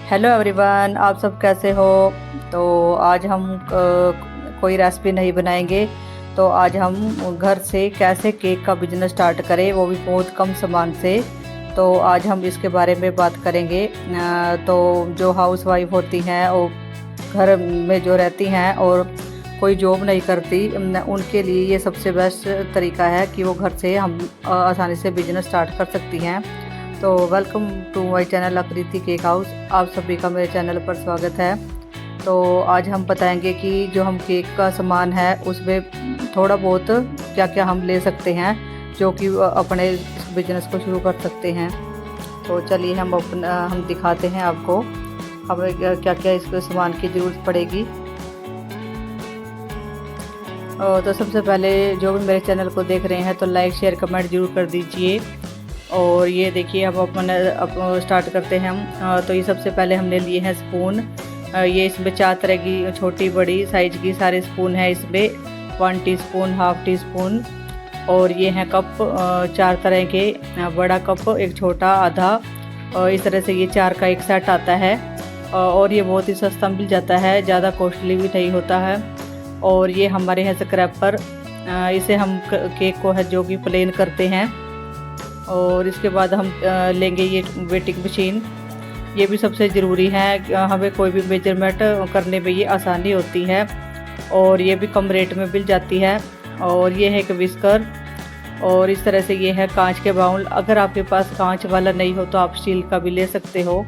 Hello everyone, आप सब कैसे हो। तो आज हम कोई रेसिपी नहीं बनाएंगे। तो आज हम घर से कैसे केक का बिजनेस स्टार्ट करें, वो भी बहुत कम सामान से। तो आज हम इसके बारे में बात करेंगे। तो जो हाउस वाइफ होती हैं और घर में जो रहती हैं और कोई जॉब नहीं करती, उनके लिए ये सबसे बेस्ट तरीका है कि वो घर से हम आसानी से बिजनेस स्टार्ट कर सकती हैं। तो वेलकम टू माय चैनल आकृति केक हाउस। आप सभी का मेरे चैनल पर स्वागत है। तो आज हम बताएंगे कि जो हम केक का सामान है उसमें थोड़ा बहुत क्या क्या हम ले सकते हैं जो कि अपने बिजनेस को शुरू कर सकते हैं। तो चलिए हम दिखाते हैं आपको हमें क्या क्या इसके सामान की ज़रूरत पड़ेगी। तो सबसे पहले जो भी मेरे चैनल को देख रहे हैं तो लाइक शेयर कमेंट ज़रूर कर दीजिए। और ये देखिए हम अपन स्टार्ट करते हैं हम। तो ये सबसे पहले हमने लिए हैं स्पून। ये इसमें 4 तरह की छोटी बड़ी साइज की सारे स्पून है इसमें। 1 टीस्पून, हाफ टी स्पून। और ये हैं कप 4 तरह के, बड़ा कप, एक छोटा, आधा। और इस तरह से ये 4 का एक सेट आता है। और ये बहुत ही सस्ता मिल जाता है, ज़्यादा कॉस्टली भी नहीं होता है। और ये हमारे हैं स्क्रैपर। इसे हम केक को है जो कि प्लेन करते हैं। और इसके बाद हम लेंगे ये वेटिंग मशीन। ये भी सबसे ज़रूरी है, हमें कोई भी मेजरमेंट करने में ये आसानी होती है और ये भी कम रेट में मिल जाती है। और ये है एक विस्कर। और इस तरह से ये है कांच के बाउल। अगर आपके पास कांच वाला नहीं हो तो आप स्टील का भी ले सकते हो।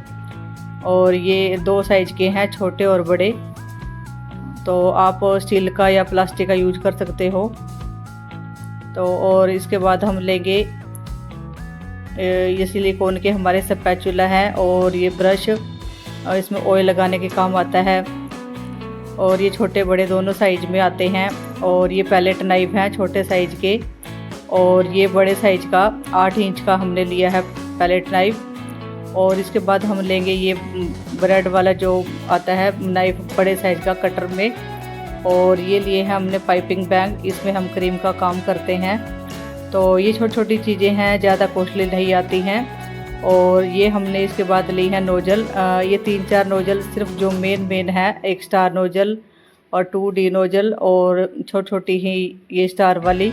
और ये 2 साइज के हैं, छोटे और बड़े। तो आप स्टील का या प्लास्टिक का यूज कर सकते हो। तो और इसके बाद हम लेंगे ये सिलिकॉन के हमारे स्पैचुला है। और ये ब्रश, और इसमें ऑयल लगाने के काम आता है। और ये छोटे बड़े दोनों साइज में आते हैं। और ये पैलेट नाइफ हैं छोटे साइज के। और ये बड़े साइज का 8 इंच का हमने लिया है पैलेट नाइफ। और इसके बाद हम लेंगे ये ब्रेड वाला जो आता है नाइफ, बड़े साइज का कटर में। और ये लिए हैं हमने पाइपिंग बैग, इसमें हम क्रीम का काम करते हैं। तो ये छोटी छोटी चीज़ें हैं, ज़्यादा कॉस्टली नहीं आती हैं। और ये हमने इसके बाद ली है नोजल। ये 3-4 नोजल सिर्फ जो मेन है, एक स्टार नोजल और 2D नोजल और छोटी छोटी ही ये स्टार वाली।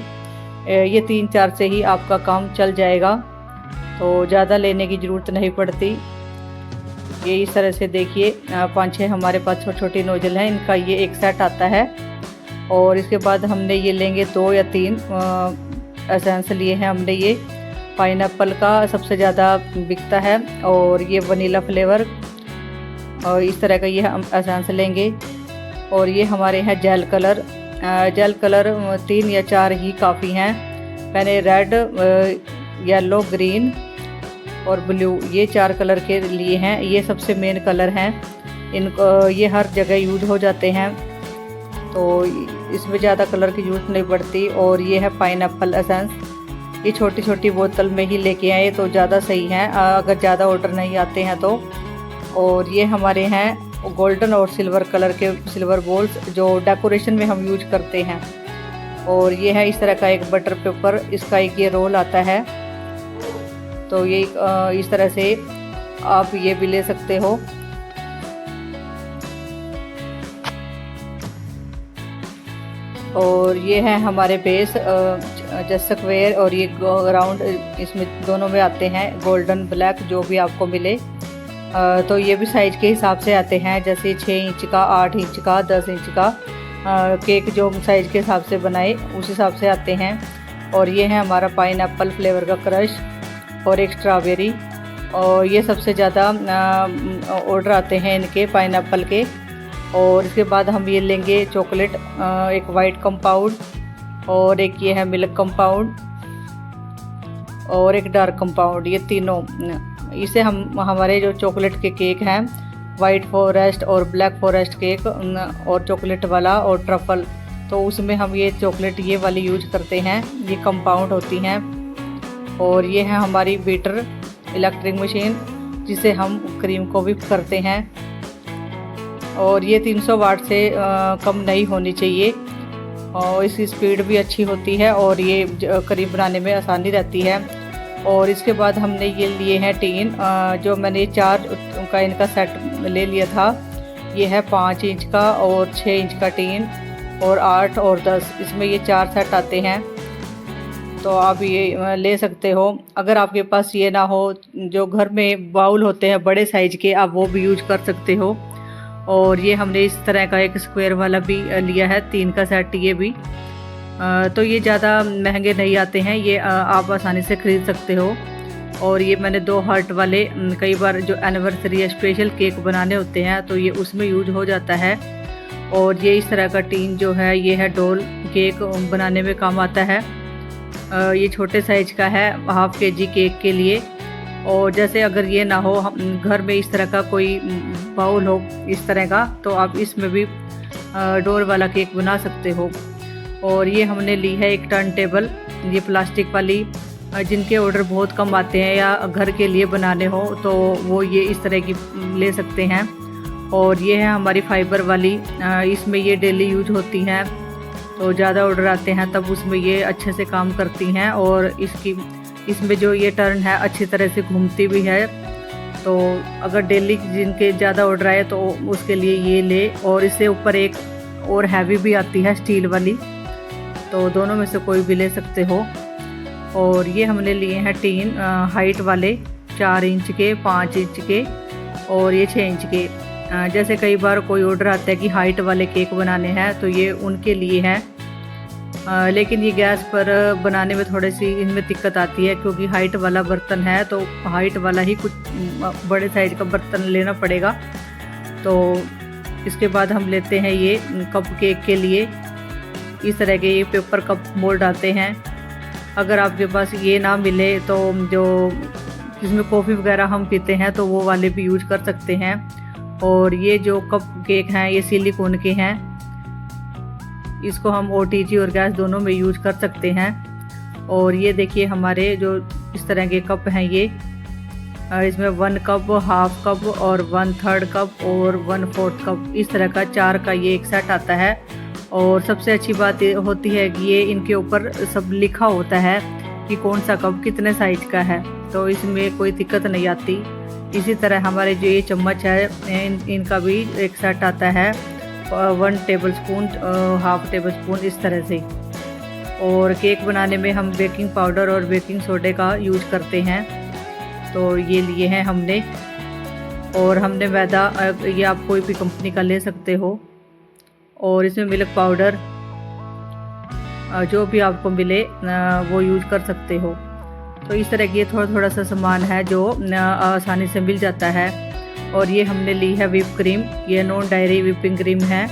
ये 3-4 से ही आपका काम चल जाएगा, तो ज़्यादा लेने की ज़रूरत नहीं पड़ती। ये इस तरह से देखिए 5-6 हमारे पास छोटी छोटी नोजल हैं, इनका ये एक सेट आता है। और इसके बाद हमने ये लेंगे 2 या 3 एसेंस लिए हैं हमने। ये पाइनएप्पल का सबसे ज़्यादा बिकता है और ये वनीला फ्लेवर, और इस तरह का ये हम एसेंस लेंगे। और ये हमारे हैं जेल कलर। जेल कलर 3 या 4 ही काफ़ी हैं। मैंने रेड, येलो, ग्रीन और ब्लू, ये 4 कलर के लिए हैं। ये सबसे मेन कलर हैं, इनको ये हर जगह यूज हो जाते हैं, तो इसमें ज़्यादा कलर की ज़रूरत नहीं पड़ती। और ये है पाइनएप्पल एसेंस। ये छोटी छोटी बोतल में ही लेके आए तो ज़्यादा सही है, अगर ज़्यादा ऑर्डर नहीं आते हैं तो। और ये हमारे हैं गोल्डन और सिल्वर कलर के सिल्वर बॉल्स जो डेकोरेशन में हम यूज करते हैं। और ये है इस तरह का एक बटर पेपर, इसका एक ये रोल आता है। तो ये इस तरह से आप ये भी ले सकते हो। और ये है हमारे बेस स्क्वायर, और ये राउंड, इसमें दोनों में आते हैं, गोल्डन ब्लैक जो भी आपको मिले। तो ये भी साइज के हिसाब से आते हैं, जैसे 6 इंच का, 8 इंच का, 10 इंच का। केक जो हम साइज के हिसाब से बनाए उस हिसाब से आते हैं। और ये है हमारा पाइनएप्पल फ्लेवर का क्रश और एक स्ट्रॉबेरी। और ये सबसे ज़्यादा ऑर्डर आते हैं इनके पाइनएप्पल के। और इसके बाद हम ये लेंगे चॉकलेट, एक वाइट कंपाउंड और एक ये है मिल्क कंपाउंड और एक डार्क कंपाउंड, ये तीनों। इसे हम हमारे जो चॉकलेट के केक हैं, वाइट फॉरेस्ट और ब्लैक फॉरेस्ट केक और चॉकलेट वाला और ट्रफल, तो उसमें हम ये चॉकलेट ये वाली यूज करते हैं, ये कंपाउंड होती हैं। और ये है हमारी बीटर इलेक्ट्रिक मशीन, जिसे हम क्रीम को व्हिप करते हैं। और ये 300 वाट से कम नहीं होनी चाहिए और इसकी स्पीड भी अच्छी होती है और ये क्रीम बनाने में आसानी रहती है। और इसके बाद हमने ये लिए हैं टीन, जो मैंने 4 का इनका सेट ले लिया था। ये है 5 इंच का और 6 इंच का टीन और 8 और 10, इसमें ये 4 सेट आते हैं। तो आप ये ले सकते हो। अगर आपके पास ये ना हो, जो घर में बाउल होते हैं बड़े साइज़ के, आप वो भी यूज कर सकते हो। और ये हमने इस तरह का एक स्क्वायर वाला भी लिया है, 3 का सेट ये भी। तो ये ज़्यादा महंगे नहीं आते हैं, ये आप आसानी से ख़रीद सकते हो। और ये मैंने 2 हार्ट वाले, कई बार जो एनिवर्सरी या स्पेशल केक बनाने होते हैं तो ये उसमें यूज हो जाता है। और ये इस तरह का टीन जो है ये है डोल केक बनाने में काम आता है। ये छोटे साइज का है, ½ kg केक के लिए। और जैसे अगर ये ना हो, हम घर में इस तरह का कोई बाउल हो इस तरह का, तो आप इसमें भी डोल वाला केक बना सकते हो। और ये हमने ली है एक टर्न टेबल, ये प्लास्टिक वाली, जिनके ऑर्डर बहुत कम आते हैं या घर के लिए बनाने हो तो वो ये इस तरह की ले सकते हैं। और ये है हमारी फाइबर वाली, इसमें ये डेली यूज होती हैं, तो ज़्यादा ऑर्डर आते हैं तब उसमें ये अच्छे से काम करती हैं। और इसमें जो ये टर्न है अच्छी तरह से घूमती भी है, तो अगर डेली जिनके ज़्यादा ऑर्डर आए तो उसके लिए ये ले। और इससे ऊपर एक और हैवी भी आती है स्टील वाली, तो दोनों में से कोई भी ले सकते हो। और ये हमने लिए हैं टीन हाइट वाले, 4 इंच के, 5 इंच के और ये 6 इंच के। जैसे कई बार कोई ऑर्डर आता है कि हाइट वाले केक बनाने हैं तो ये उनके लिए है। लेकिन ये गैस पर बनाने में थोड़ी सी इनमें दिक्कत आती है, क्योंकि हाइट वाला बर्तन है तो हाइट वाला ही कुछ बड़े साइज का बर्तन लेना पड़ेगा। तो इसके बाद हम लेते हैं ये कप केक के लिए, इस तरह के ये पेपर कप मोल्ड आते हैं। अगर आपके पास ये ना मिले तो जो जिसमें कॉफ़ी वगैरह हम पीते हैं तो वो वाले भी यूज कर सकते हैं। और ये जो कप केक हैं ये सिलिकॉन के हैं, इसको हम OTG और गैस दोनों में यूज कर सकते हैं। और ये देखिए हमारे जो इस तरह के कप हैं, ये इसमें 1 कप, ½ कप और 1/3 कप और 1/4 कप, इस तरह का 4 का ये एक सेट आता है। और सबसे अच्छी बात ये होती है कि ये इनके ऊपर सब लिखा होता है कि कौन सा कप कितने साइज का है, तो इसमें कोई दिक्कत नहीं आती। इसी तरह हमारे जो ये चम्मच है इनका भी एक सेट आता है, 1 टेबलस्पून, ½ टेबलस्पून, इस तरह से। और केक बनाने में हम बेकिंग पाउडर और बेकिंग सोडे का यूज करते हैं, तो ये लिए हैं हमने। और हमने मैदा, ये आप कोई भी कंपनी का ले सकते हो। और इसमें मिल्क पाउडर, जो भी आपको मिले वो यूज कर सकते हो। तो इस तरह की थोड़ा थोड़ा सा सामान है जो आसानी से मिल जाता है। और ये हमने ली है व्हिप क्रीम, ये नॉन डायरी व्हिपिंग क्रीम है,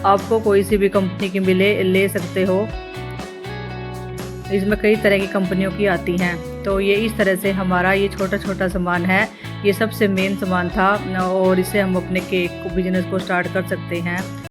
आपको कोई सी भी कंपनी की मिले ले सकते हो। इसमें कई तरह की कंपनियों की आती हैं। तो ये इस तरह से हमारा ये छोटा छोटा सामान है, ये सबसे मेन सामान था। और इससे हम अपने केक बिजनेस को स्टार्ट कर सकते हैं।